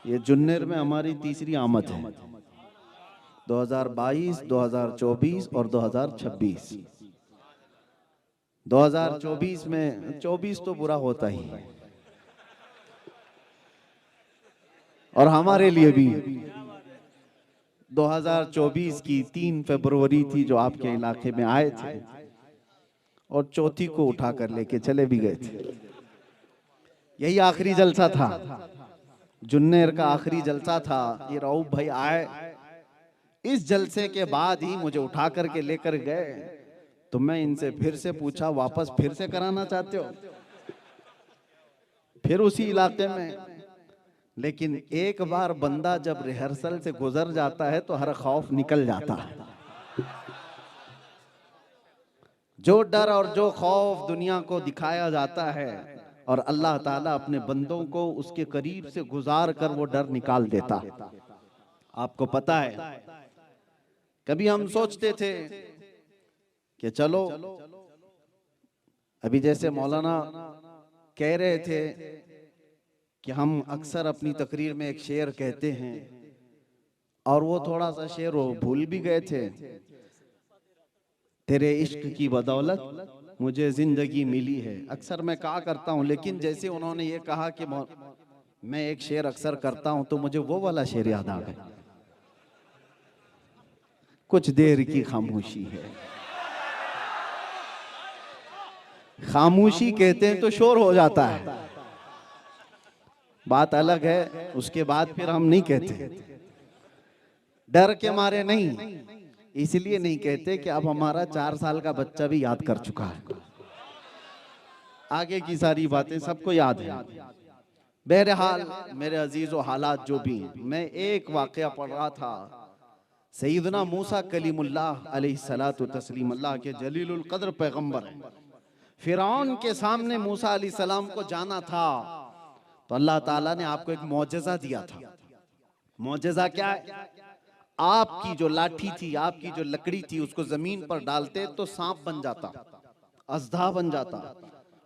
ये जुन्नर में हमारी तीसरी आमद है। 2022, 2024 और 2026। 2024 में 24 तो बुरा होता ही है, और हमारे लिए भी 2024 की 3 फरवरी थी जो आपके इलाके में आए थे और चौथी को उठाकर लेके चले भी गए थे। यही आखिरी जलसा था, जुन्नेर का आखिरी जलसा था। ये रऊफ भाई आए, इस जलसे के बाद ही मुझे उठा करके लेकर गए। तो मैं इनसे फिर से पूछा, वापस फिर से कराना चाहते हो? फिर उसी इलाके में। लेकिन एक बार बंदा जब रिहर्सल से गुजर जाता है तो हर खौफ निकल जाता है। जो डर और जो खौफ दुनिया को दिखाया जाता है और अल्लाह ताला अपने बंदों को उसके करीब से गुजार कर वो डर निकाल देता। आपको पता है, कभी हम सोचते थे कि चलो, अभी जैसे मौलाना कह रहे थे कि हम अक्सर अपनी तकरीर में एक शेर कहते हैं, और वो थोड़ा सा शेर वो भूल भी गए थे। तेरे इश्क की बदौलत मुझे जिंदगी मिली है। अक्सर मैं कहा करता हूं, लेकिन जैसे उन्होंने ये कहा कि मैं एक शेर अक्सर करता हूं, तो मुझे वो वाला शेर याद आ गया, कुछ देर की खामोशी है। खामोशी कहते हैं तो शोर हो जाता है, बात अलग है। उसके बाद फिर हम नहीं कहते, डर के मारे नहीं, इसलिए नहीं कहते कि अब हमारा 4 साल का बच्चा भी याद कर चुका है, आगे की सारी बातें सबको याद है। बहरहाल मेरे अजीजों, हालात जो भी हैं, मैं एक वाकया पढ़ रहा था। सैयदना मूसा कलीमुल्लाह अलैहिस्सलातु तस्लीम, अल्लाह के जलीलुल कद्र पैगंबर हैं। फिरौन के सामने मूसा अलैहिस्सलाम को जाना था, तो अल्लाह ताला ने आपको एक मौजज़ा दिया था। मौजज़ा क्या है? आपकी जो लाठी थी, आपकी जो लकड़ी थी, उसको जमीन पर डालते तो सांप बन जाता, अजदा बन जाता,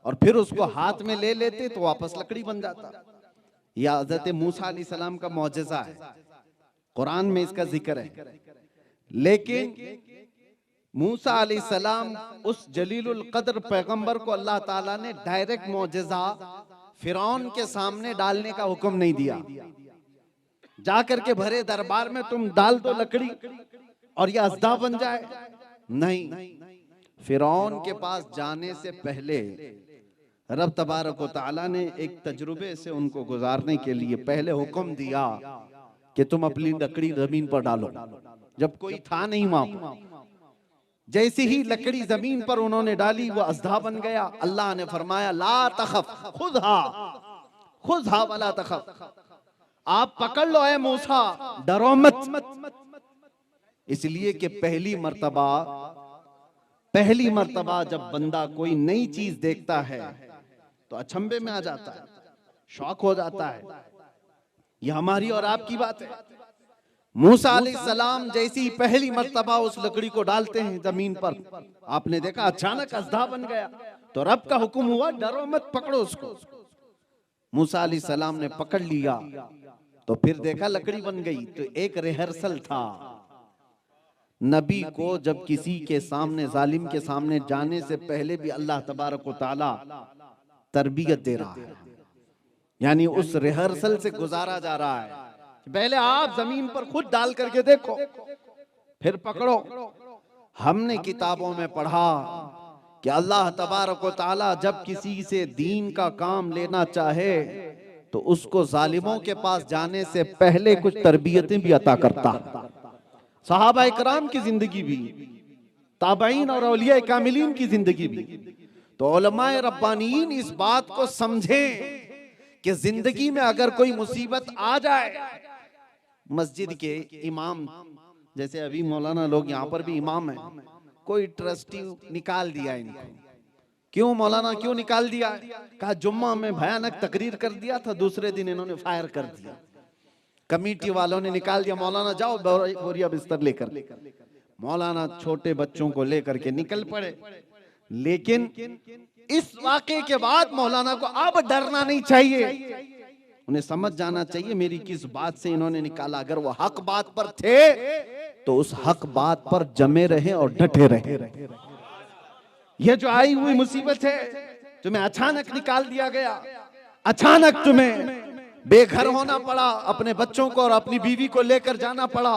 और फिर उसको हाथ में ले लेते तो वापस लकड़ी बन जाता। यह हज़रत मूसा अलैहिस्सलाम का मौजज़ा है, कुरान में इसका जिक्र है। लेकिन मूसा अलैहिस्सलाम उस जलीलुल कद्र पैगंबर को अल्लाह ताला ने डायरेक्ट मौजज़ा फिरौन के सामने डालने का हुक्म नहीं दिया। जाकर के भरे दरबार में तुम डाल दो लकड़ी और यह अज़दा बन जाए, नहीं। फिरौन के पास जाने से पहले रब तबारक व तआला ने एक तजुर्बे से उनको गुजारने के लिए पहले हुक्म दिया कि तुम अपनी लकड़ी जमीन पर डालो। जब कोई था नहीं वहां, जैसे ही लकड़ी जमीन पर उन्होंने डाली वो अज़दा बन गया। अल्लाह ने फरमाया, ला तखफ खुज़हा वला तखफ, आप पकड़ लो ए मूसा, डरो मत। इसलिए कि पहली मर्तबा जब बंदा कोई नई चीज देखता है तो अचंभे में आ जाता है, शौक हो जाता है। यह हमारी और आपकी बात है। मूसा अलैहिस्सलाम जैसी पहली मर्तबा उस लकड़ी को डालते हैं जमीन पर, आपने देखा अचानक अज़दा बन गया। तो रब का हुक्म हुआ, डरो मत, पकड़ो उसको। मूसा अलैहिस्सलाम ने पकड़ लिया, तो फिर देखा लकड़ी बन गई। तो एक रिहर्सल था। नबी को जब किसी के सामने, जालिम के सामने जाने से पहले भी अल्लाह तबारक व तआला तरबियत दे रहा है, यानी उस रिहर्सल से गुजारा जा रहा है। पहले आप जमीन पर खुद डाल करके देखो, फिर पकड़ो। हमने किताबों में पढ़ा कि अल्लाह तबारक व तआला जब किसी से दीन का काम लेना चाहे तो उसको जालिमों के पास जाने से पहले कुछ तरबियतें भी अता करता। सहाबा इकराम की जिंदगी भी, ताबईन और औलिया कामिलीन की जिंदगी भी। तो उलमाए रब्बानीन इस बात को समझें कि जिंदगी में अगर कोई मुसीबत आ जाए, मस्जिद के इमाम, जैसे अभी मौलाना लोग यहाँ पर भी इमाम हैं, कोई ट्रस्टी निकाल दिया इनको। क्यों मौलाना, क्यों निकाल दिया? कहा जुम्मा में भयानक तकरीर कर दिया था, दूसरे दिन इन्होंने फायर कर दिया, कमेटी वालों ने निकाल दिया। मौलाना जाओ बोरिया बिस्तर लेकर। मौलाना छोटे बच्चों को लेकर के निकल पड़े। लेकिन इस वाक़े के बाद मौलाना को अब डरना नहीं चाहिए। उन्हें समझ जाना चाहिए मेरी किस बात से इन्होंने निकाला। अगर वो हक बात पर थे तो उस हक बात पर जमे रहे और डटे रहे। ये जो आई हुई मुसीबत है, तुम्हें अचानक निकाल दिया गया, अचानक तुम्हें बेघर होना पड़ा, अपने बच्चों को और अपनी बीवी को लेकर जाना पड़ा।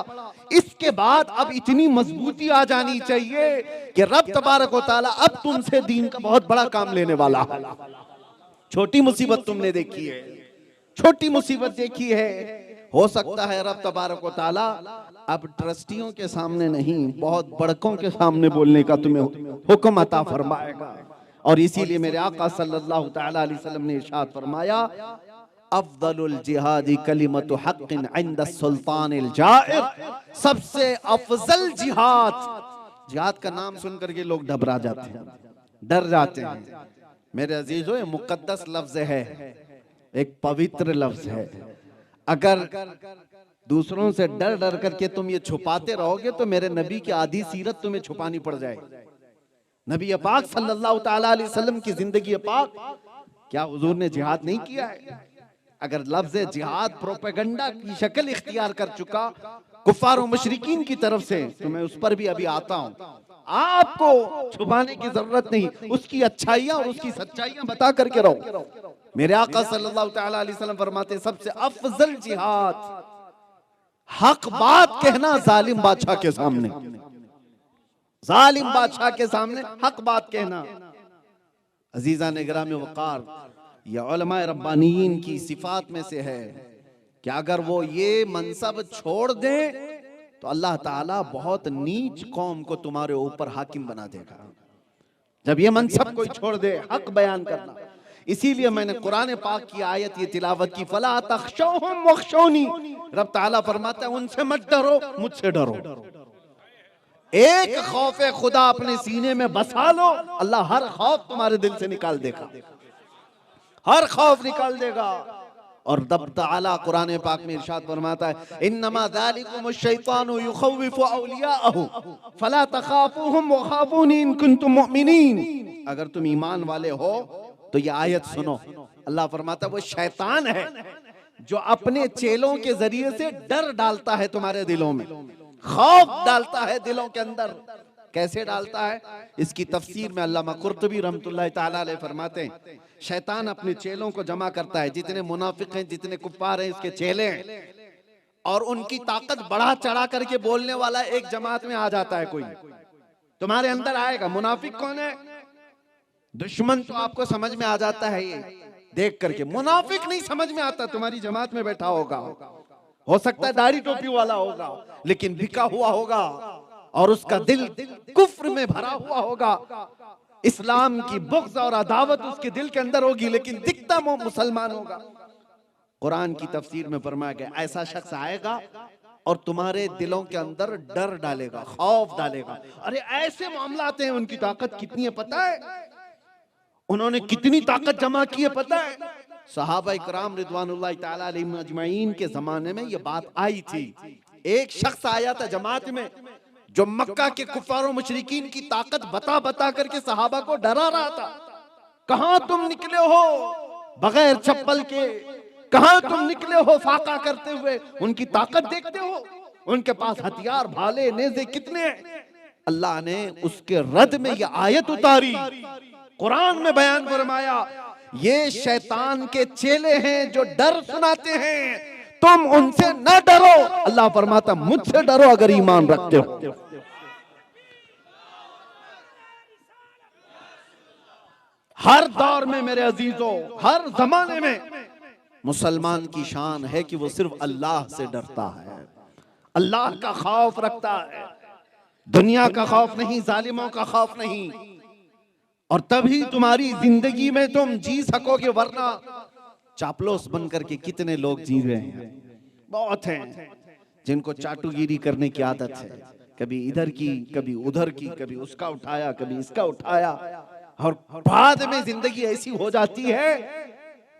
इसके बाद अब इतनी मजबूती आ जानी चाहिए कि रब तबारक व तआला अब तुमसे दीन का बहुत बड़ा काम लेने वाला है। छोटी मुसीबत तुमने देखी है, छोटी मुसीबत देखी है, हो सकता है रब तबारक व तआला अब ट्रस्टियों के सामने नहीं, बहुत बड़कों के सामने बोलने का तुम्हें हुक्म अता फरमाएगा। और इसीलिए मेरे आका सल्लल्लाहु तआला अलैहि वसल्लम ने इरशाद फरमाया, अफदलुल जिहादी कलिमतु हक़्क़िन इंद सुल्तानिल जाइर, सबसे अफजल जिहाद, जिहाद का नाम सुन करके लोग घबरा जाते हैं, डर जाते हैं। मेरे अजीजों, ये मुकद्दस लफ्ज है, एक पवित्र लफ्ज है। अगर दूसरों से डर डर करके तुम ये छुपाते रहोगे तो मेरे नबी की आधी सीरत तुम्हें छुपानी पड़ जाएगी। नबी पाक सल्लल्लाहु तआला अलैहि वसल्लम की जिंदगी पाक, क्या हुजूर ने जिहाद नहीं किया है? अगर लफ्ज जिहाद प्रोपेगेंडा की शक्ल इख्तियार कर चुका कुफार और मुशरिकीन की तरफ से, तो मैं उस पर भी अभी आता हूं। आपको छुपाने की जरूरत नहीं, उसकी अच्छाइयां और उसकी सच्चाइयां बता करके रहो। मेरे आका सल्लल्लाहु तआला अलैहि वसल्लम फरमाते, सबसे अफजल जिहाद हक बात कहना जालिम बादशाह के सामने, जालिम बादशाह के सामने हक बात कहना। अजीजा ने गिरामी वक़ार, यह उलमाए रब्बानियीन की सिफात में से है कि अगर वो ये मनसब छोड़ दें तो अल्लाह ताला बहुत नीच कौम को तुम्हारे ऊपर हाकिम बना देगा। जब ये मनसब कोई छोड़ दे, हक बयान करना। इसीलिए मैंने कुरान पाक की आयत ये तिलावत की, फला तख्शौहुम वख्शौनी, रब ताला फरमाता है उनसे मत डरो, मुझसे डरो। एक खौफ खुदा अपने सीने में बसा लो, अल्लाह हर खौफ तुम्हारे दिल से निकाल देगा, हर खौफ निकाल देगा। और रब ताला कुरान पाक में इरशाद फरमाता है, इन्नमा ज़ालिकुमुश शैतानु युखव्विफु औलियाअहु फला तखाफूहुम वखाफूनी इन कुंतुम मुमिनीन। अगर तुम ईमान वाले हो तो ये आयत सुनो। अल्लाह फरमाता है वो शैतान है जो अपने चेलों के जरिए से डर डालता है तुम्हारे दिलों में, खौफ डालता है दिलों के अंदर। कैसे डालता है? इसकी तफसीर में अल्लामा कुर्तुबी रहमतुल्लाह ताला अलैह फरमाते हैं, शैतान अपने चेलों को जमा करता है, जितने मुनाफिक हैं, जितने कुफ्फार हैं, इसके चेले हैं, और उनकी ताकत बढ़ा चढ़ा करके बोलने वाला एक जमात में आ जाता है। कोई तुम्हारे अंदर आएगा, मुनाफिक कौन है? दुश्मन तो आपको समझ में आ जाता है ये देख करके, मुनाफिक नहीं समझ में आता। तुम्हारी जमात में बैठा होगा, हो सकता है दाढ़ी टोपी वाला होगा, लेकिन बिका हुआ होगा और उसका दिल कुफ्र में भरा हुआ होगा, इस्लाम की बुग़्ज़ और अदावत उसके दिल के अंदर होगी, लेकिन दिखता वो मुसलमान होगा। कुरान की तफसीर में फरमाया गया, ऐसा शख्स आएगा और तुम्हारे दिलों के अंदर डर डालेगा, खौफ डालेगा। अरे ऐसे मामलात हैं, उनकी ताकत कितनी है पता है? उन्होंने कितनी ताकत जमा की है पता है? सहाबा इकराम रिदवानुल्लाह ताला अलैहिम अजमईन के जमाने में ये बात आई थी। एक शख्स आया था जमात में जो मक्का के कुफार और मुशरिकीन की ताकत बता बता करके सहाबा को डरा रहा था। कहां तुम निकले हो बगैर चप्पल के, कहां तुम निकले हो फाका करते हुए? उनकी ताकत देखते हो, उनके पास हथियार, भाले, नेज़े कितने हैं। अल्लाह ने उसके रद में यह आयत उतारी, कुरान में बयान फरमाया, ये शैतान के चेले हैं जो डर सुनाते हैं, तुम उनसे न डरो। अल्लाह फरमाता मुझसे डरो अगर ईमान रखते हो। हर दौर में मेरे अजीजों, हर जमाने में मुसलमान की शान है कि वो सिर्फ अल्लाह से डरता है, अल्लाह का खौफ रखता है, दुनिया का खौफ नहीं, जालिमों का खौफ नहीं। और तभी तुम्हारी जिंदगी में तुम जी सकोगे, वरना चापलूस बन करके कितने लोग जी रहे हैं। बहुत हैं जिनको चाटुगिरी करने की आदत है, कभी इधर की, कभी उधर की, कभी उसका उठाया, कभी इसका उठाया, और बाद में जिंदगी ऐसी हो जाती है,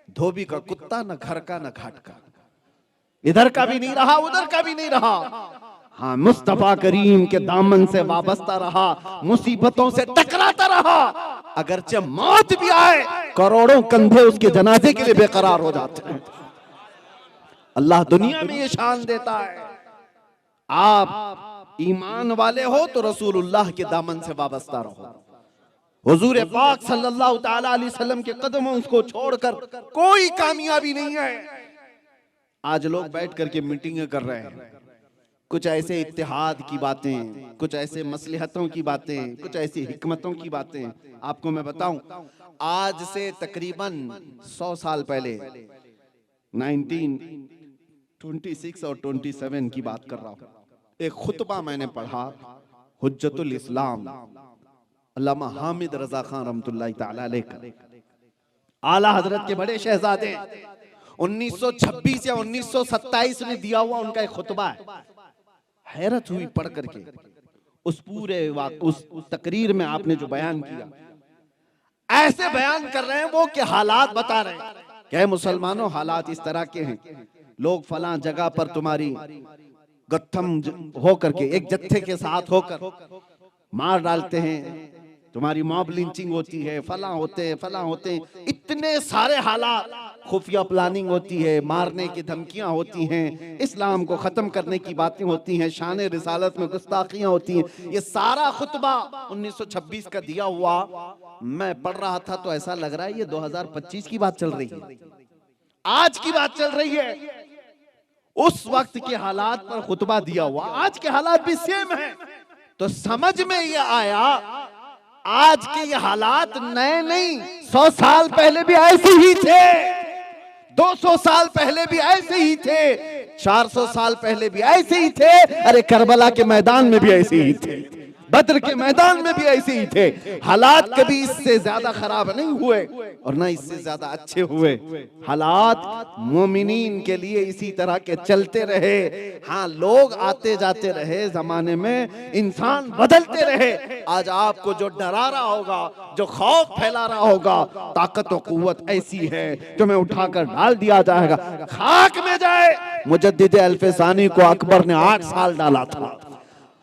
धोबी का कुत्ता, न घर का न घाट का, इधर का भी नहीं रहा, उधर का भी नहीं रहा। हाँ, मुस्तफा करीम के दामन से वाबस्ता रहा, मुसीबतों से टकराता रहा। अगरचे मौत भी आए, करोड़ों कंधे उसके जनाजे के लिए बेकरार हो जाते हैं। अल्लाह दुनिया में ये शान देता है। आप ईमान वाले हो तो रसूलुल्लाह के दामन से वाबस्ता रहो। हुजूर पाक सल्लल्लाहु ताला अलैहि वसल्लम के कदमों को छोड़कर कोई कामयाबी नहीं है। आज लोग बैठ करके मीटिंगें कर रहे हैं, कुछ ऐसे इत्तेहाद की बातें, कुछ ऐसे मसलहतों की बातें, कुछ ऐसी हिकमतों की बातें। आपको मैं बताऊं, आज से तकरीबन 100 साल पहले 1926 और 27 की बात कर रहा हूं, एक खुतबा मैंने पढ़ा, हुज्जतुल इस्लाम अल्लामा हामिद रजा खान रहमतुल्लाहि ताला अलैह का, आला हजरत के बड़े शहजादे 1926 या 1927 में दिया हुआ उनका एक खुतबा है। हैरत हुई पढ़ करके उस पूरे उस तकरीर में आपने जो बयान किया, ऐसे बयान कर रहे हैं वो कि हालात बता रहे हैं कि मुसलमानों हालात इस तरह के हैं, लोग फलां जगह पर तुम्हारी गत्थम होकर के एक जत्थे के साथ होकर मार डालते हैं, तुम्हारी मॉब लिंचिंग होती है, फलां होते हैं फलां होते हैं, इतने सारे हालात, खुफिया प्लानिंग होती है, मारने की धमकियां होती हैं, इस्लाम को खत्म करने की बातें होती हैं, शान रिसालत में गुस्ताखियां होती हैं। ये सारा खुतबा 1926 का दिया हुआ मैं पढ़ रहा था तो ऐसा लग रहा है ये 2025 की बात चल रही है, आज की बात चल रही है। उस वक्त के हालात पर खुतबा दिया हुआ, आज के हालात भी सेम है। तो समझ में ये आया आज के ये हालात नए नहीं, 100 साल पहले भी ऐसे ही थे, 200 साल पहले भी ऐसे ही थे, 400 साल पहले भी ऐसे ही थे, अरे करबला के मैदान में भी ऐसे ही थे, बद्र के मैदान में भी ऐसे ही थे। हालात कभी इससे ज्यादा खराब नहीं हुए और ना इससे ज्यादा अच्छे हुए। हालात मोमिनीन के लिए इसी तरह के चलते रहे। हाँ, लोग आते जाते रहे, जमाने में इंसान बदलते रहे। आज आपको जो डरा रहा होगा, जो खौफ फैला रहा होगा, ताकत और कुव्वत ऐसी है जो मैं उठाकर डाल दिया जाएगा, खाक में जाए। मुजद्दिद अल्फसानी को अकबर ने 8 साल डाला था,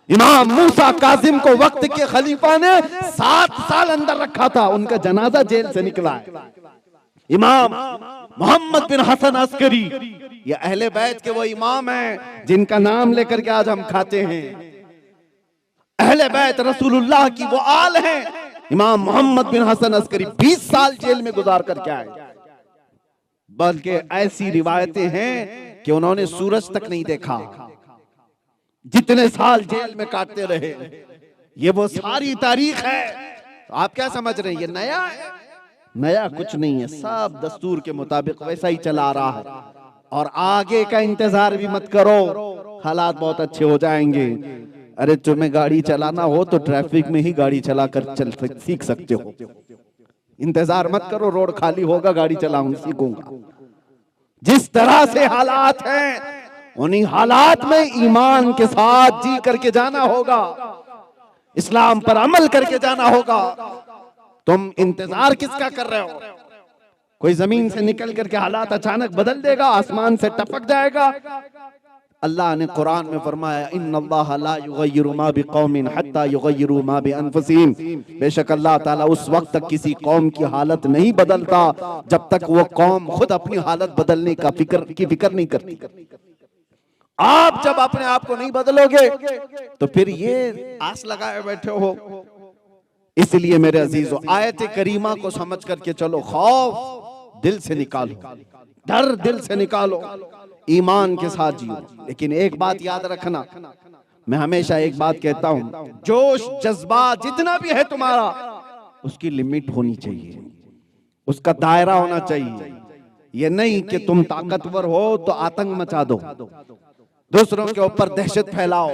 इमाम मूसा काजिम को वक्त के खलीफा ने 7 साल अंदर रखा था, उनका जनाजा जेल से निकला है। इमाम मोहम्मद बिन हसन अस्करी, ये अहले बैत के वो इमाम हैं जिनका नाम लेकर के आज हम खाते हैं। अहले बैत रसूलुल्लाह की वो आल हैं। इमाम मोहम्मद बिन हसन अस्करी 20 साल जेल में गुजार करके आए, बल्कि ऐसी रिवायतें हैं कि उन्होंने सूरज तक नहीं देखा, जितने साल जेल में काटते रहे। ये वो सारी तारीख है। तो आप क्या समझ रहे हैं ये नया है? नया कुछ नहीं है, सब दस्तूर के मुताबिक वैसा ही चला आ रहा है। और आगे का इंतजार भी मत करो, हालात बहुत अच्छे हो जाएंगे। अरे तुम्हें गाड़ी चलाना हो तो ट्रैफिक में ही गाड़ी चला कर सीख सकते हो, इंतजार मत करो रोड खाली होगा गाड़ी चलाऊंगा सीखूंगा। जिस तरह से हालात हैं उन्हीं हालात में ईमान के साथ जी करके जाना होगा, इस्लाम पर अमल करके जाना होगा। तुम इंतजार किसका कर रहे हो? कोई जमीन से निकल करके हालात अचानक बदल देगा, आसमान से टपक जाएगा। अल्लाह ने कुरान में फरमाया, इन्नल्लाह ला युगय्यिरु मा बिकौमिन हत्ता युगय्यिरु मा बिअनफुसिहिम, बेशक अल्लाह ताला उस वक्त तक किसी कौम की हालत नहीं बदलता जब तक वो कौम खुद अपनी हालत बदलने का फिक्र नहीं करती। आप जब अपने आप को नहीं बदलोगे तो फिर ये आस लगाए बैठे हो। इसलिए मेरे अजीजों, आयत करीमा को समझ करके चलो, खौफ दिल से निकालो, डर दिल से निकालो, ईमान के साथ जियो। लेकिन एक बात याद रखना, मैं हमेशा एक बात कहता हूं, जोश जज्बा जितना भी है तुम्हारा, उसकी लिमिट होनी चाहिए, उसका दायरा होना चाहिए। ये नहीं कि तुम ताकतवर हो तो आतंक मचा दो, दूसरों के ऊपर दहशत फैलाओ,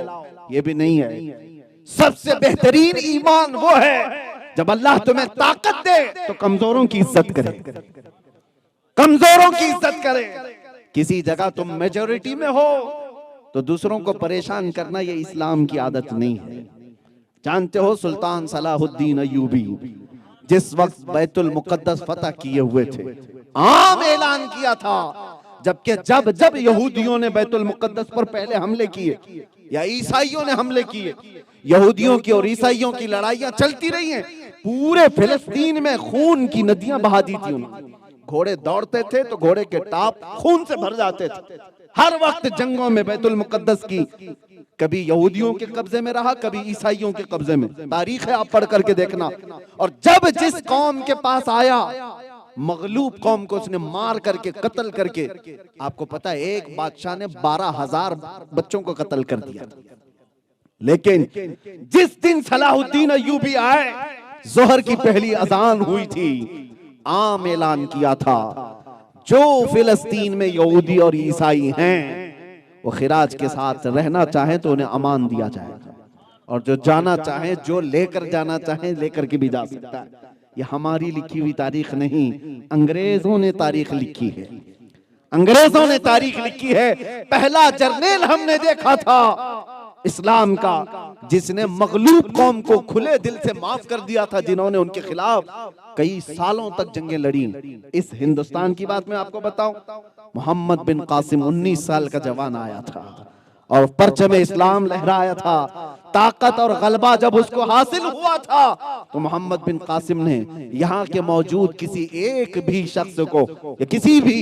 ये भी नहीं है। सबसे बेहतरीन ईमान वो है जब अल्लाह तुम्हें ताकत दे तो कमजोरों की इज्जत करे, कमजोरों की इज्जत करे। किसी जगह तुम मेजॉरिटी में हो तो दूसरों को परेशान करना ये इस्लाम की आदत नहीं है। जानते हो सुल्तान सलाहुद्दीन अय्यूबी जिस वक्त बैतुल मुकद्दस फतह किए हुए थे, आम ऐलान किया था, जबकि जब जब यहूदियों ने बैतुल मुकद्दस पर पहले हमले किए या ईसाइयों ने हमले किए, यहूदियों की और ईसाइयों की लड़ाइयां चलती रही हैं, पूरे फिलिस्तीन में खून की नदियां बहा दी थी उन्होंने। घोड़े दौड़ते थे तो घोड़े के टाप खून से भर जाते थे। हर वक्त जंगों में बैतुल मुकद्दस की कभी यहूदियों के कब्जे में रहा, कभी ईसाइयों के कब्जे में। तारीख है, आप पढ़ करके देखना। और जब जिस कौम के पास आया, मगलूब कौम को उसने मार करके कत्ल करके, आपको पता है एक बादशाह ने 12,000 बच्चों को कत्ल कर दिया। लेकिन जिस दिन सलाहुद्दीन अय्यूबी आए, जोहर की पहली अजान हुई थी, आम ऐलान किया था जो फिलिस्तीन में यहूदी और ईसाई हैं वो खिराज के साथ रहना चाहे तो उन्हें अमान दिया जाएगा, और जो जाना चाहे, जो लेकर जाना चाहे लेकर के भी जा सकता है। ये हमारी लिखी हुई तारीख नहीं, अंग्रेजों ने तारीख लिखी है। अंग्रेजों ने तारीख लिखी है। पहला जर्नैल हमने देखा था इस्लाम का जिसने मगलूब कौम को खुले दिल से माफ कर दिया था, जिन्होंने उनके खिलाफ कई सालों तक जंगें लड़ी। इस हिंदुस्तान की बात मैं आपको बताऊं, मोहम्मद बिन कासिम 19 साल का जवान आया था और परचम इस्लाम लहराया था। ताकत और गलबा जब उसको हासिल हुआ था तो मोहम्मद बिन कासिम ने यहाँ के मौजूद किसी एक भी शख्स को या किसी भी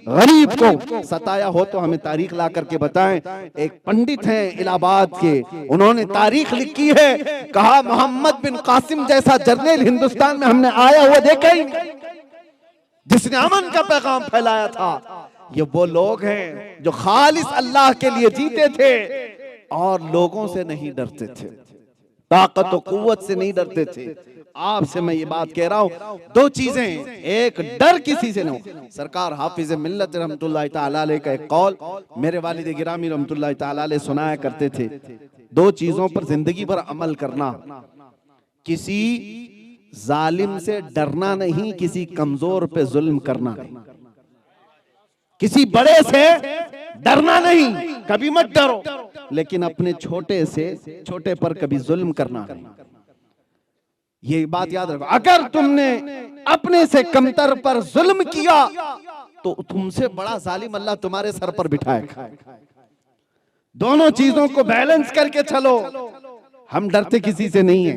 गरीब को सताया हो तो हमें तारीख ला करके बताएं। एक पंडित हैं इलाहाबाद के, उन्होंने तारीख लिखी है, कहा मोहम्मद बिन कासिम जैसा जर्नैल हिंदुस्तान में हमने आया हुआ देखा ही नहीं, जिसने अमन का पैगाम फैलाया था। ये वो लोग हैं जो खालिस अल्लाह के लिए जीते थे और लोगों से नहीं डरते थे, ताकत और कुव्वत से नहीं डरते थे। आपसे मैं ये बात कह रहा हूं, दो चीजें, एक डर किसी से नहीं हो। सरकार हाफिज मिल्लत रहमतुल्लाह ताला अलैह का एक कौल मेरे वालिद गिरामी रहमतुल्लाह ताला अलैह सुनाया करते थे, दो चीजों पर जिंदगी भर अमल करना, किसी जालिम से डरना नहीं, किसी कमजोर पे जुल्म करना नहीं। किसी बड़े से डरना नहीं, कभी मत डरो, लेकिन अपने छोटे से छोटे पर कभी जुल्म करना नहीं। ये बात याद रखो, अगर तुमने अपने से कमतर पर जुल्म किया तो तुमसे बड़ा जालिम अल्लाह तुम्हारे सर पर बिठाएगा। दोनों चीजों को बैलेंस करके चलो। हम डरते किसी से नहीं है,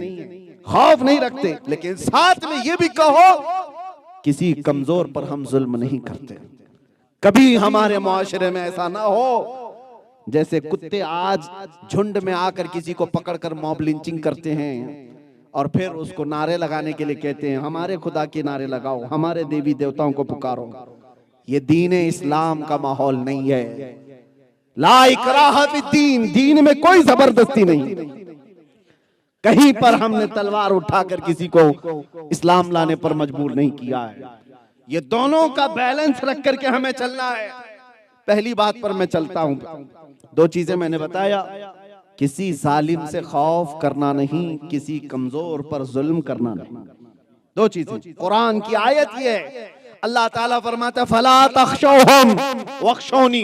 खौफ नहीं रखते, लेकिन साथ में ये भी कहो किसी कमजोर पर हम जुल्म नहीं करते। कभी हमारे मुआशरे में ऐसा ना हो जैसे कुत्ते आज झुंड में आकर किसी को पकड़कर मॉब लिंचिंग करते हैं और फिर उसको नारे लगाने के लिए कहते हैं हमारे खुदा के नारे लगाओ, हमारे देवी देवताओं को पुकारो। ये दीन इस्लाम का माहौल नहीं है। ला इकराह फिद्दीन, दीन में कोई जबरदस्ती नहीं। कहीं पर हमने तलवार उठाकर किसी को इस्लाम लाने पर मजबूर नहीं किया है। ये दोनों का बैलेंस रख करके हमें चलना है। पहली बात पर मैं चलता हूं, दो चीजें मैंने बताया, किसी जालिम से खौफ करना नहीं, किसी कमजोर पर जुल्म करना नहीं। दो चीजें, कुरान की आयत ये है, अल्लाह ताला फरमाता है फला तख्शौहुम वख्शौनी,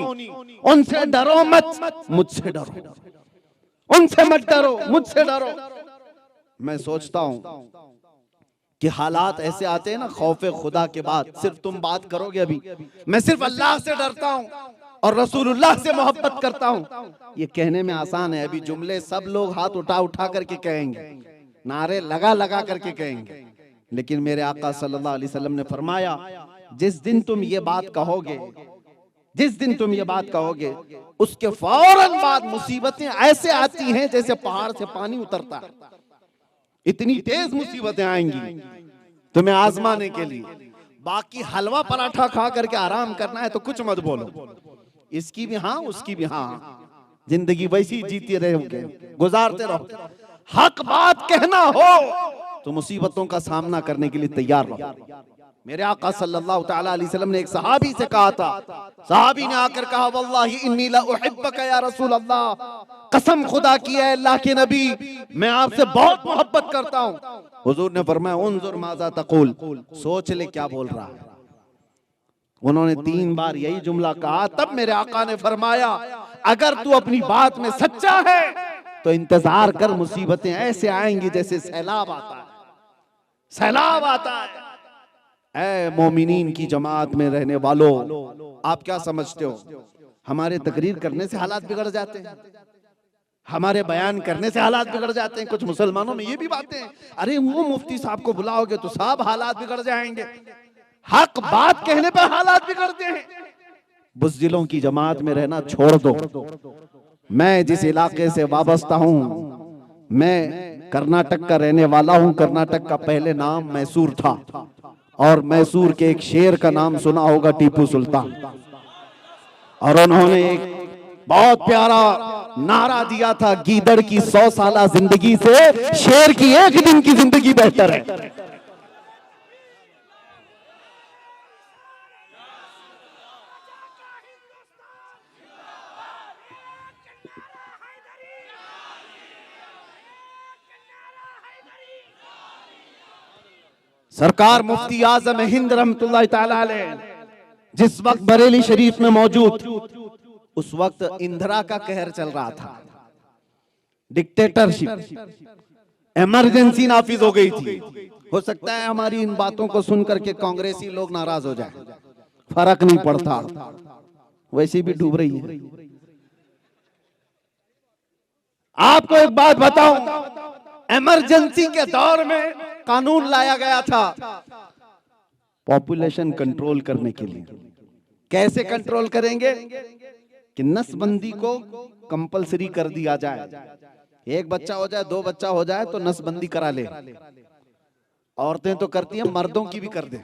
उनसे डरो मत, मुझसे डरो। उनसे मत डरो, मुझसे डरो। मैं सोचता हूं कि हालात ऐसे आते हैं ना, खौफे खुदा के बाद सिर्फ तुम बात करोगे, अभी मैं सिर्फ अल्लाह से डरता हूं और रसूलुल्लाह से मोहब्बत करता हूं, ये कहने में आसान है। अभी जुमले सब लोग हाथ उठा उठा करके कहेंगे, नारे लगा लगा करके कहेंगे, लेकिन मेरे आका सल्लल्लाहु अलैहि वसल्लम ने फरमाया जिस दिन तुम ये बात कहोगे, जिस दिन तुम ये बात कहोगे, उसके फौरन बाद मुसीबतें ऐसे आती हैं जैसे पहाड़ से पानी उतरता है। इतनी तेज मुसीबतें आएंगी तुम्हें आजमाने के लिए। बाकी हलवा पराठा खा करके आराम करना है तो कुछ मत बोलो, इसकी भी हाँ उसकी भी हाँ, जिंदगी वैसी जीते रहोगे, गुजारते रहो। हक बात कहना हो तो मुसीबतों का सामना करने के लिए तैयार रहो। मेरे आका सल्लल्लाहु ताला अलैहि वसल्लम ने एक सहाबी से कहा था, सहाबी ने आकर कहा वल्लाही इन्नी ला उहिब्बका या रसूल अल्लाह, कसम खुदा की है अल्लाह के नबी, मैं आपसे बहुत मोहब्बत करता हूँ। हुजूर ने फरमाया उन्जुर माज़ा तक़ूल, सोच ले क्या बोल रहा है। उन्होंने 3 बार यही जुमला कहा, तब मेरे आका ने फरमाया अगर तू अपनी बात में सच्चा है तो इंतजार कर, मुसीबतें ऐसे आएंगी जैसे सैलाब आता है, सैलाब आता है। ऐ मोमिनीन की जमात में रहने वालों, आप क्या समझते हो हमारे तकरीर करने से हालात बिगड़ जाते हैं, हमारे बयान करने से हालात बिगड़ जाते हैं? कुछ मुसलमानों में ये भी बातें हैं, अरे वो मुफ्ती साहब को बुलाओगे तो सब हालात बिगड़ जाएंगे। हक बात कहने पर हालात बिगड़ते हैं। बुज़दिलों की जमात में रहना छोड़ दो। मैं जिस इलाके से वाबस्ता हूं, मैं कर्नाटक का रहने वाला हूं। कर्नाटक का पहले नाम मैसूर था और मैसूर के एक शेर का नाम सुना होगा, टीपू सुल्तान। और उन्होंने एक बहुत प्यारा नारा दिया था, गीदड़ की 100 साला जिंदगी से शेर की एक दिन की जिंदगी बेहतर है। सरकार मुफ्ती आजम हिंद रहमतुल्लाह ताला अलैह जिस वक्त बरेली शरीफ में मौजूद, उस वक्त इंदिरा का कहर चल रहा था, डिक्टेटरशिप, इमरजेंसी नाफिज हो गई थी। हो सकता है हमारी इन बातों को सुनकर के कांग्रेसी लोग नाराज हो जाए, फर्क नहीं पड़ता, वैसे भी डूब रही है। आपको एक बात बताऊं, इमरजेंसी के दौर में कानून लाया गया था पॉपुलेशन कंट्रोल करने के लिए। कैसे कंट्रोल करेंगे कि नसबंदी को कंपलसरी कर दिया जाए। एक बच्चा हो जाए, 2 बच्चा हो जाए तो नसबंदी करा ले। औरतें तो करती हैं, मर्दों की भी कर दे।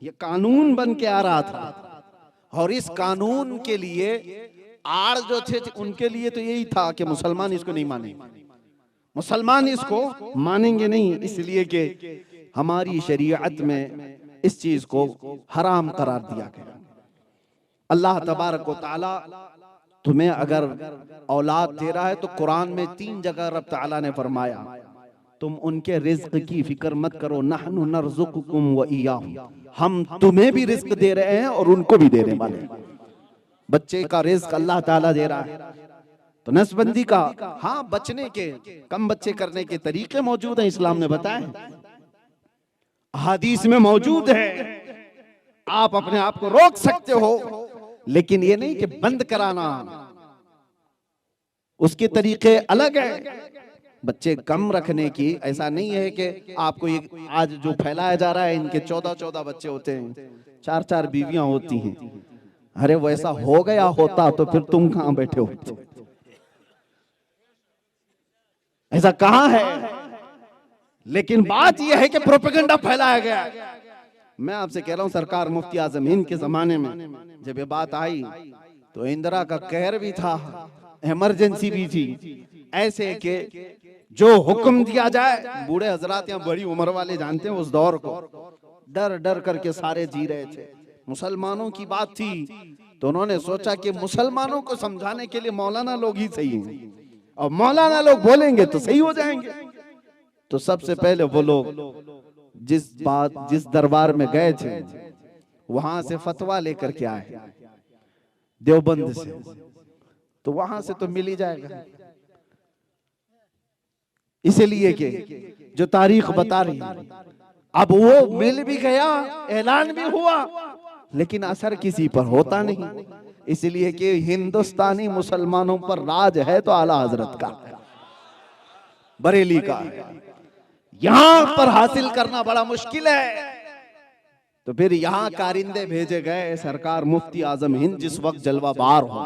ये कानून बन के आ रहा था और इस कानून के लिए आड़ जो थे उनके लिए तो यही था कि मुसलमान इसको नहीं मानेंगे, मुसलमान इसको मानेंगे नहीं, इसलिए कि हमारी शरीयत में इस चीज को हराम करार दिया गया। अल्लाह तबारक व तआला तुम्हें अगर औलाद दे रहा है तो कुरान में 3 जगह रब तआला ने फरमाया तुम उनके रिज्क की फिक्र मत करो, नहनु नरज़ुकुकुम व इय्याहुम, हम तुम्हें भी रिज्क दे रहे हैं और उनको भी देने वाले हैं। बच्चे का रिज्क अल्लाह ताला दे रहा है। तो नसबंदी का हाँ बचने के, कम बच्चे करने के तरीके मौजूद हैं, इस्लाम ने बताया, हदीस में मौजूद है। आप अपने आप को रोक सकते हो, लेकिन ये नहीं कि बंद कराना, उसके तरीके अलग है। बच्चे कम रखने की ऐसा नहीं है कि आपको ये आज जो फैलाया जा रहा है, इनके 14-14 बच्चे होते हैं, 4-4 बीवियां होती हैं। अरे वैसा हो गया होता तो फिर तुम कहां बैठे होते? ऐसा कहां है? लेकिन बात यह है कि प्रोपेगेंडा फैलाया गया। मैं आपसे कह रहा हूं, सरकार मुफ्ती आजम हिंद के जमाने में जब ये बात आई तो इंदिरा का कहर भी था, इमरजेंसी भी थी। ऐसे कि जो हुक्म दिया जाए, बूढ़े हजरात या बड़ी उम्र वाले जानते हैं उस दौर को, डर डर करके सारे जी रहे थे। मुसलमानों की बात थी तो उन्होंने सोचा कि मुसलमानों को समझाने के लिए मौलाना लोग ही सही हैं, और मौलाना लोग बोलेंगे तो सही हो जाएंगे। तो सबसे पहले वो लोग जिस दरबार में गए थे वहां से फतवा लेकर के आए, देवबंद से, तो वहां से तो मिल ही जाएगा। इसलिए कि जो तारीख बता रही है, अब वो मिल भी गया, ऐलान भी हुआ, लेकिन असर किसी पर होता नहीं। इसलिए कि हिंदुस्तानी मुसलमानों पर राज है तो आला हजरत का, बरेली का, यहां पर हासिल करना बड़ा मुश्किल है। तो फिर यहां कारिंदे भेजे गए। सरकार मुफ्ती आजम हिंद जिस वक्त जलवाबार हो,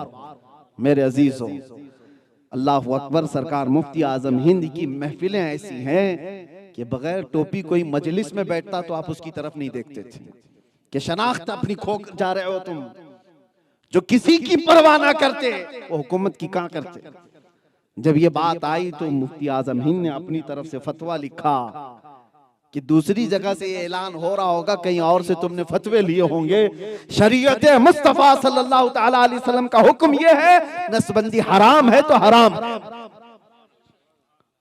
मेरे अजीज हो, अल्लाह अकबर, सरकार मुफ्ती आजम हिंद की महफिलें ऐसी हैं कि बगैर टोपी कोई मजलिस में बैठता तो आप उसकी तरफ नहीं देखते थे कि शनाख्त अपनी खो जा रहे हो तुम। जो किसी की परवाह ना करते वो हुकूमत की कहां करते। जब ये बात आई तो मुफ्ती आजम हिंद ने अपनी तरफ से फतवा लिखा कि दूसरी जगह से ये ऐलान हो रहा होगा, कहीं और से तुमने फतवे लिए होंगे। शरीयत मुस्तफा सल्लल्लाहु ताला अलैहि वसल्लम का हुक्म ये है, नसबंदी हराम है तो हराम,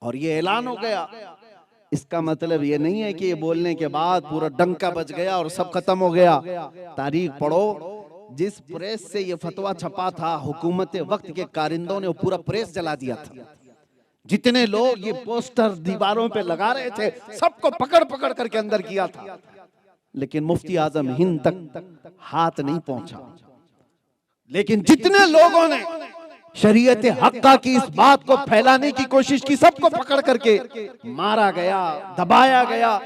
और ये ऐलान हो गया। इसका मतलब ये नहीं है कि ये बोलने के बाद पूरा डंका बज गया और सब खत्म हो गया। तारीख पढ़ो, जिस प्रेस से ये फतवा छपा था, हुकूमत वक्त के कारिंदों ने वो पूरा प्रेस जला दिया था। जितने लोग ये पोस्टर दीवारों पे लगा रहे थे, सबको पकड़ पकड़ करके अंदर किया था, लेकिन मुफ्ती आजम हिंद तक हाथ नहीं पहुंचा। लेकिन जितने लोगों ने शरीयत हक्का की इस बात को फैलाने की कोशिश की, सबको पकड़ करके मारा गया, दबाया गया।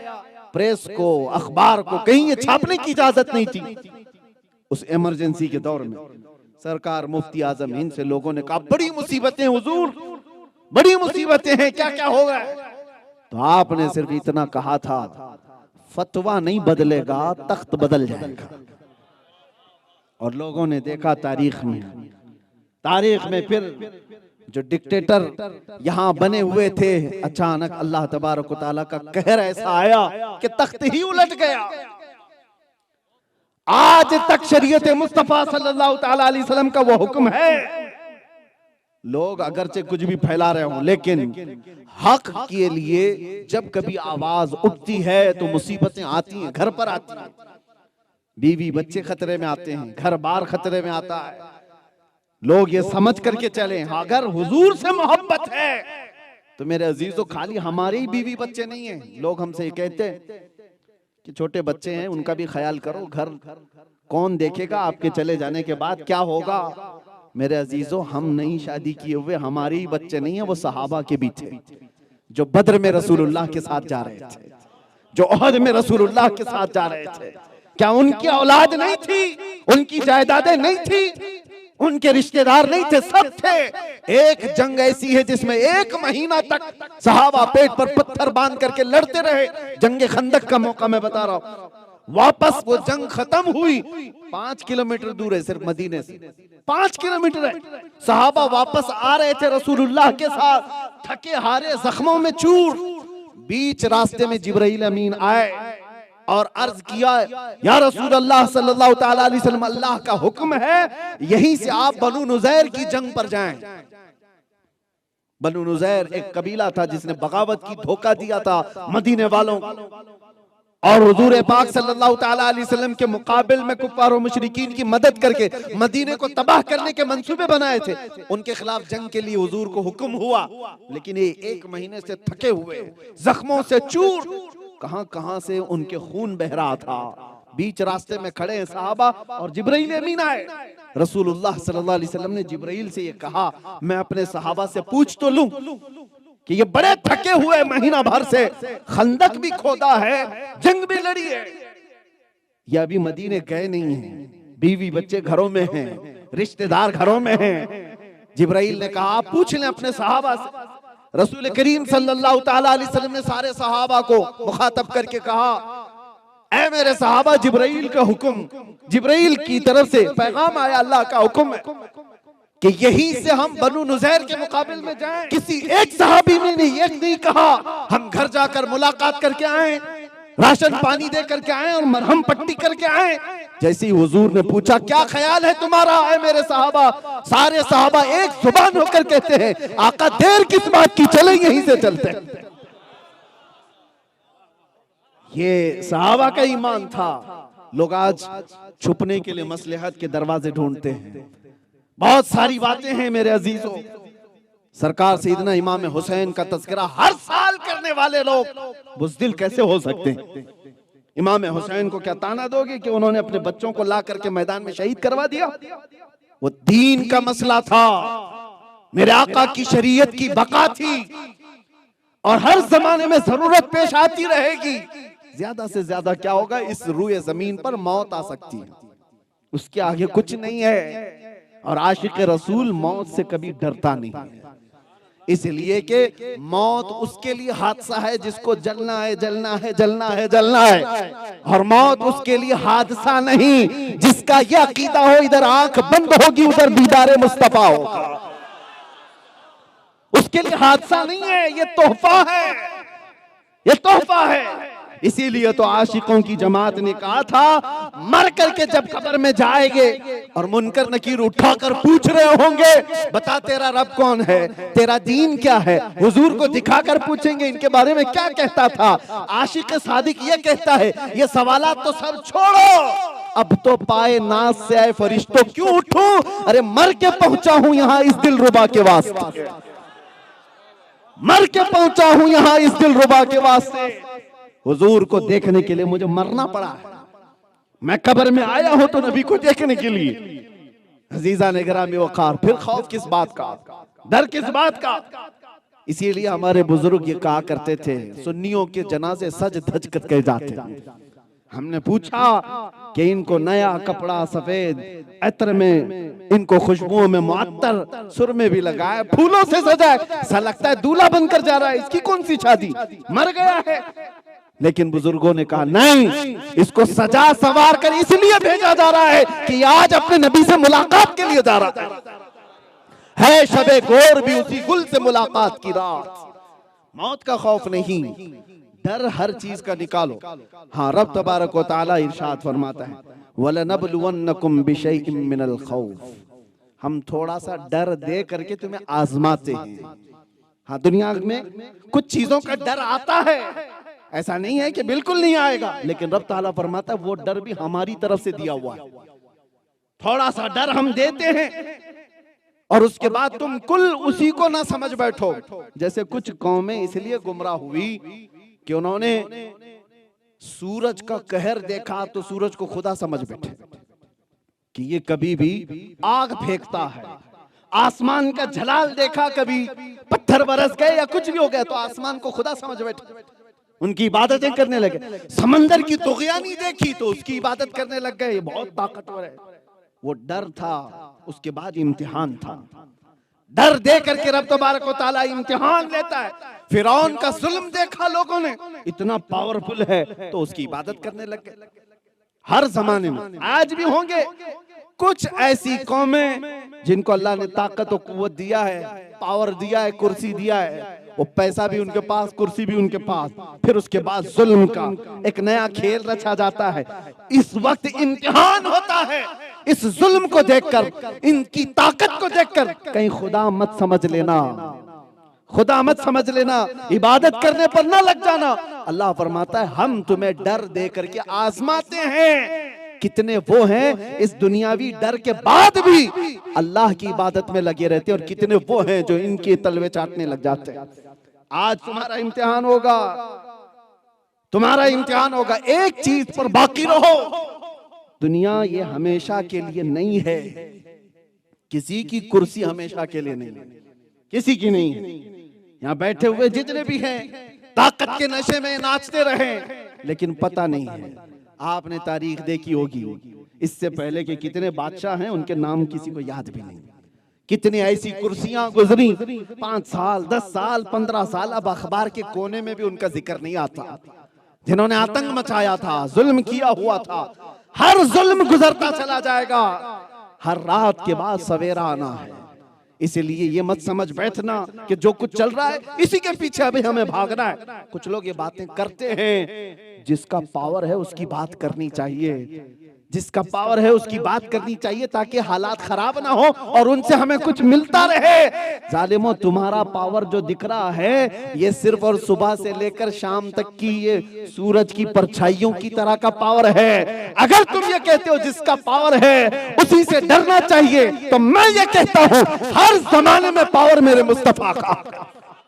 प्रेस को, अखबार को कहीं ये छापने की इजाजत नहीं थी। उस इमरजेंसी के दौर में सरकार मुफ्ती आजम हिंद से लोगों ने कहा बड़ी मुसीबतें हुजूर, बड़ी मुसीबतें हैं, क्या क्या होगा। तो आपने सिर्फ इतना कहा था, फतवा नहीं बदलेगा, तख्त बदल जाएगा। और लोगों ने देखा तारीख में फिर जो डिक्टेटर यहां बने हुए थे, अचानक अल्लाह तबारक व तआला का कहर ऐसा आया कि तख्त ही उलट गया। आज तक शरीयत मुस्तफा सल्लल्लाहु तआला अलैहि वसल्लम का वो हुक्म है, लोग अगरचे कुछ भी फैला रहे हो, लेकिन हक के लिए जब कभी आवाज उठती है तो मुसीबतें आती हैं, घर पर आती हैं, बीवी बच्चे खतरे में आते हैं, घर बार खतरे में आता है। लोग ये समझ करके चले, अगर हुजूर से मोहब्बत है तो मेरे अजीजों खाली हमारे ही बीवी बच्चे नहीं हैं। लोग हमसे कहते हैं कि छोटे बच्चे हैं, उनका भी ख्याल करो, घर कौन देखेगा, आपके चले जाने के बाद क्या होगा। मेरे अजीजों, हम नहीं शादी किए हुए, हमारे ही बच्चे नहीं है, वो सहाबा के भी थे जो बद्र में रसूलुल्लाह के साथ जा रहे थे, जो ओहद में रसूलुल्लाह के साथ जा रहे थे। क्या उनकी औलाद नहीं थी, उनकी जायदादें नहीं थी, उनके रिश्तेदार नहीं थे? सब थे। एक जंग ऐसी है जिसमें 1 महीना तक सहाबा पेट पर पत्थर बांध करके लड़ते रहे। जंग खंदक का मौका मैं बता रहा हूं। वापस वो जंग खत्म हुई, 5 किलोमीटर दूर है सिर्फ मदीने से, 5 किलोमीटर है। सहाबा वापस आ रहे थे रसूलुल्लाह के साथ, थके हारे, जख्मों में चूर। बीच रास्ते में जिब्राइल अमीन आए और अर्ज किया, या रसूल अल्लाह सल्लल्लाहु तआला अलैहि वसल्लम, अल्लाह का हुक्म है यहीं से आप बनु नुज़ैर की जंग पर जाएं। बनु नुज़ैर एक कबीला था जिसने बगावत की, धोखा दिया था मदीने वालों, और हुजूर पाक सल्लल्लाहु तआला अलैहि वसल्लम के मुकाबिल में कुफ्फार और मुशरिकीन की मदद करके मदीने को तबाह करने के मंसूबे बनाए थे। उनके खिलाफ जंग के लिए हुजूर को हुक्म हुआ, लेकिन ये 1 महीने से थके हुए, जख्मों से चूर, कहां कहां से उनके खून बह रहा था। बीच रास्ते में खड़े हैं सहाबा और जिब्राइल अमीन आए। रसूलुल्लाह सल्लल्लाहु अलैहि वसल्लम ने जिब्राइल से ये कहा, मैं अपने सहाबा से पूछ तो लूं कि ये बड़े थके हुए, महीना भर से खंदक भी खोदा है, जंग भी लड़ी है, ये अभी मदीने गए नहीं हैं, बीवी बच्चे घरों में हैं, रिश्तेदार घरों में हैं। जिब्राइल ने कहा, आप पूछ लें अपने सहाबा से। रसूल करीम सल्लल्लाहु तआला अलैहि वसल्लम ने सारे सहाबा को मुखातब करके कहा, ऐ मेरे सहाबा, जिब्राइल का हुक्म, जिब्राइल की तरफ से पैगाम आया, अल्लाह का हुक्म है कि यहीं से हम बनु नुज़ैर के मुकाबिल में जाएं। किसी एक सहाबी ने नहीं कहा हम घर जाकर मुलाकात करके आए, राशन पानी दे करके आए और मरहम पट्टी करके आए। जैसे ही हुजूर ने पूछा, क्या ख्याल है तुम्हारा है मेरे सहाबा, सारे सहाबा एक जुबान होकर कहते हैं, आका देर किस बात की, चले यहीं से चलते हैं। ये सहाबा का ईमान था। लोग आज छुपने के लिए मसलहत के दरवाजे ढूंढते हैं। बहुत सारी बातें हैं मेरे अजीजों। सरकार सैयदना इमाम हुसैन का तज़किरा हर साल करने वाले लोग बुज़दिल कैसे हो सकते हैं? इमाम हुसैन को क्या ताना दोगे कि उन्होंने अपने बच्चों को ला करके मैदान में शहीद करवा दिया? वो दीन का मसला था, मेरे आका की शरीयत की बका थी, और हर जमाने में जरूरत पेश आती रहेगी। ज्यादा से ज्यादा क्या होगा, इस रूए जमीन पर मौत आ सकती है, उसके आगे कुछ नहीं है। और आशिक रसूल मौत से कभी डरता नहीं, इसलिए कि मौत उसके लिए हादसा है जिसको जलना है, जलना है, जलना है, जलना है, और मौत उसके लिए हादसा नहीं जिसका यह अकीदा हो इधर आंख बंद होगी उधर दीदारे मुस्तफा होगा। उसके लिए हादसा नहीं है, ये तोहफा है, ये तोहफा है। इसीलिए तो आशिकों की जमात ने कहा था, मर करके जब कब्र में जाएंगे और मुनकर नकीर उठाकर पूछ रहे होंगे, बता तेरा रब कौन है, तेरा दीन क्या है, हुजूर को दिखाकर पूछेंगे इनके बारे में क्या कहता था। आशिक सादिक ये कहता है, ये सवालात तो सब छोड़ो, अब तो पाए नाज से आए फरिश्तों क्यों उठूं, अरे मर के पहुंचा हूं यहां इस दिलरुबा के वास्ते, मर के पहुंचा हूं यहां इस दिलरुबा के वास्ते। हुजूर को देखने के लिए मुझे मरना पड़ा है, मैं कब्र में आया हूं तो नबी को देखने के लिए। अजीजा ने गिरामी वकार, फिर खौफ किस बात का, डर किस बात का? इसीलिए हमारे बुजुर्ग ये कहा करते थे, सुन्नियों के जनाजे सज धज कर जाते हैं। हमने पूछा कि इनको नया कपड़ा सफेद इत्र में, इनको खुशबुओं में मुअत्तर, सुर में भी लगाया, फूलों से सजाए, ऐसा लगता है दूल्हा बनकर जा रहा है, इसकी कौन सी शादी, मर गया है। लेकिन बुजुर्गों ने कहा नहीं, इसको सजा सवार कर इसलिए भेजा जा रहा है कि आज अपने नबी से मुलाकात के लिए जा रहा है। शबे गोर भी उसी गुल से मुलाकात की रात। मौत का खौफ नहीं, डर हर चीज का निकालो। हाँ, रब तबारक व तआला इरशाद फरमाता है, वलनबलुवन्नकुम बिशैइन मिनल खौफ, हम थोड़ा सा डर दे करके तुम्हें आजमाते हैं। हाँ, दुनिया में कुछ चीजों का डर आता है, ऐसा नहीं है कि बिल्कुल नहीं आएगा, लेकिन रब ताला फरमाता है वो डर भी हमारी तरफ से दिया हुआ है। थोड़ा सा डर हम देते हैं और उसके बाद तुम कुल उसी को ना समझ बैठो। जैसे कुछ कौमें इसलिए गुमराह हुई कि उन्होंने सूरज का कहर देखा तो सूरज को खुदा समझ बैठे कि ये कभी भी आग फेंकता है। आसमान का जलाल देखा, कभी पत्थर बरस गए या कुछ भी हो गया तो आसमान को खुदा समझ बैठे, उनकी इबादतें करने लगे। समंदर की तुग़यानी देखी तो उसकी इबादत करने लग गए, ये बहुत ताकतवर है। वो डर था, उसके बाद इम्तिहान था। डर दे करके रब तबारक व तआला इम्तिहान लेता है। फिरौन का जुल्म देखा लोगों ने, इतना पावरफुल है तो उसकी इबादत करने लग गए। हर जमाने में आज भी होंगे कुछ ऐसी कौमें जिनको अल्लाह ने ताकत और कुव्वत दिया है, पावर दिया है, कुर्सी दिया है, वो पैसा भी उनके पास, कुर्सी भी उनके पास, फिर उसके बाद जुल्म का एक नया खेल रचा जाता है। इस वक्त इम्तिहान होता है। इस जुल्म को देखकर, इनकी ताकत को देखकर कहीं खुदा मत समझ लेना, खुदा मत समझ लेना, इबादत करने पर ना लग जाना। अल्लाह फरमाता है हम तुम्हें डर दे करके आजमाते हैं। कितने वो हैं इस दुनियावी डर के बाद भी अल्लाह की इबादत में लगे रहते हैं, और कितने वो हैं जो इनके तलवे चाटने लग जाते हैं। आज तुम्हारा इम्तिहान होगा, तुम्हारा इम्तिहान होगा। एक चीज पर बाकी रहो, दुनिया ये हमेशा के लिए नहीं है। किसी की कुर्सी हमेशा के लिए नहीं है, किसी की नहीं है। यहाँ बैठे हुए जितने भी हैं ताकत के नशे में नाचते रहे, लेकिन पता नहीं है। आपने तारीख देखी होगी, इससे पहले के कितने बादशाह हैं, उनके नाम किसी को याद भी नहीं। कितनी ऐसी कुर्सियां गुजरी, 5 साल, 10 साल, 15 साल, अब अखबार के कोने में भी उनका जिक्र नहीं आता। जिन्होंने आतंक मचाया था, जुल्म किया हुआ था। हर जुल्म गुजरता चला जाएगा, हर रात के बाद सवेरा आना है। इसलिए ये मत समझ बैठना कि जो कुछ चल रहा है इसी के पीछे अभी हमें भागना है। कुछ लोग ये बातें करते हैं, जिसका पावर है उसकी बात करनी चाहिए, जिसका पावर है उसकी बात करनी चाहिए, ताकि हालात खराब ना हो और उनसे हमें कुछ मिलता रहे। जालिमो, तुम्हारा पावर जो दिख रहा है ये सिर्फ और सुबह से लेकर शाम तक की ये सूरज की परछाइयों की तरह का पावर है। अगर तुम ये कहते हो जिसका पावर है उसी से डरना चाहिए, तो मैं ये कहता हूं हर जमाने में पावर मेरे मुस्तफा का।